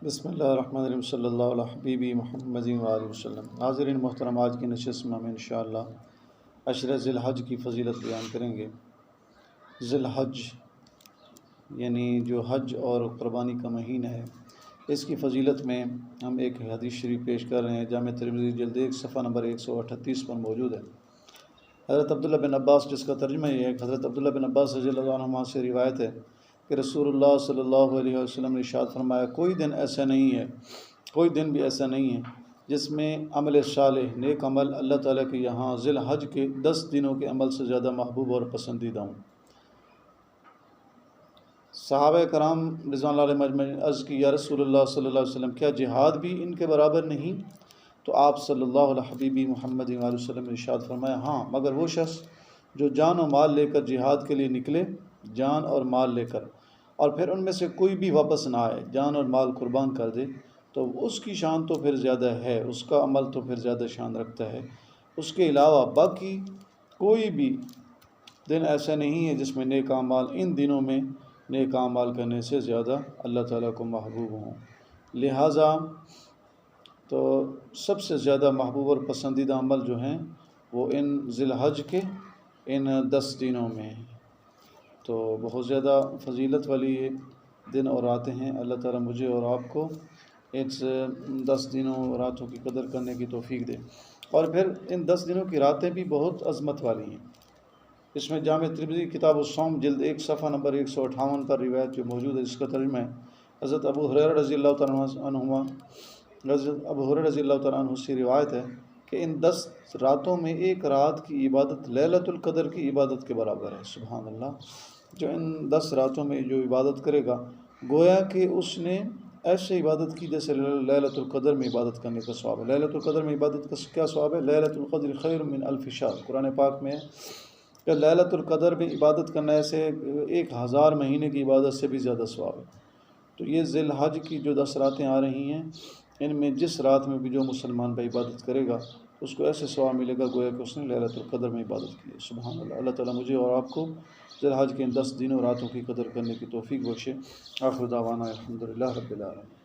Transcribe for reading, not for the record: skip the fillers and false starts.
بسم اللہ الرحمن الرحیم صلی اللہ علیہ حبیبی محمد وآلہ وسلم۔ ناظرین محترم، آج کی نشست میں ہم انشاءاللہ عشرہ ذی الحج کی فضیلت بیان کریں گے۔ ذی الحج یعنی جو حج اور قربانی کا مہینہ ہے، اس کی فضیلت میں ہم ایک حدیث شریف پیش کر رہے ہیں، جامع ترمذی جلد 1 صفحہ نمبر 138 پر موجود ہے۔ حضرت عبداللہ بن عباس، جس کا ترجمہ یہ ہے کہ حضرت عبداللہ بن عباس رضی اللہ عنہما سے روایت ہے کہ رسول اللہ صلی اللہ علیہ وسلم نے ارشاد فرمایا، کوئی دن بھی ایسا نہیں ہے جس میں عمل صالح، نیک عمل اللہ تعالیٰ کے یہاں ذی الحج کے 10 دنوں کے عمل سے زیادہ محبوب اور پسندیدہ ہوں۔ صحابہ کرام رضوان اللہ علیہم اجمعین نے عرض کی، یا رسول اللہ صلی اللہ علیہ وسلم، کیا جہاد بھی ان کے برابر نہیں؟ تو آپ صلی اللہ علیہ حبیبی محمد وآلہ وسلم نے ارشاد فرمایا، ہاں، مگر وہ شخص جو جان و مال لے کر جہاد کے لیے نکلے، جان اور مال لے کر، اور پھر ان میں سے کوئی بھی واپس نہ آئے، جان اور مال قربان کر دے، تو اس کی شان تو پھر زیادہ ہے، اس کا عمل تو پھر زیادہ شان رکھتا ہے۔ اس کے علاوہ باقی کوئی بھی دن ایسا نہیں ہے جس میں نیک اعمال، ان دنوں میں نیک اعمال کرنے سے زیادہ اللہ تعالیٰ کو محبوب ہوں۔ لہٰذا تو سب سے زیادہ محبوب اور پسندیدہ عمل جو ہیں وہ ان ذی الحج کے ان 10 دنوں میں ہیں۔ تو بہت زیادہ فضیلت والی یہ دن اور راتیں ہیں۔ اللہ تعالیٰ مجھے اور آپ کو اس 10 دنوں اور راتوں کی قدر کرنے کی توفیق دے۔ اور پھر ان 10 دنوں کی راتیں بھی بہت عظمت والی ہیں۔ اس میں جامع ترمذی کتاب الصوم جلد 1 صفحہ نمبر 158 پر روایت جو موجود ہے، جس کا ترجمہ ہے، حضرت ابو ہریرہ رضی اللہ تعالیٰ عنہ سے روایت ہے کہ ان 10 راتوں میں ایک رات کی عبادت لیلۃ القدر کی عبادت کے برابر ہے۔ سبحان اللہ! جو ان 10 راتوں میں جو عبادت کرے گا، گویا کہ اس نے ایسے عبادت کی جیسے لیلۃ القدر میں عبادت کرنے کا ثواب ہے۔ لیلۃ القدر میں عبادت کا کیا ثواب ہے؟ لیلۃ القدر خیر من الف شہر، قرآن پاک میں ہے کہ لیلۃ القدر میں عبادت کرنا ایسے 1000 مہینے کی عبادت سے بھی زیادہ ثواب ہے۔ تو یہ ذی الحج کی جو 10 راتیں آ رہی ہیں، ان میں جس رات میں بھی جو مسلمان بھائی عبادت کرے گا، اس کو ایسے ثواب ملے گا گویا کہ اس نے لیلۃ القدر میں عبادت کی ہے۔ سبحان اللہ! اللہ تعالیٰ مجھے اور آپ کو ذی الحج کے ان 10 دنوں راتوں کی قدر کرنے کی توفیق بخشے۔ آخر دعوانا الحمدللہ رب العالمین۔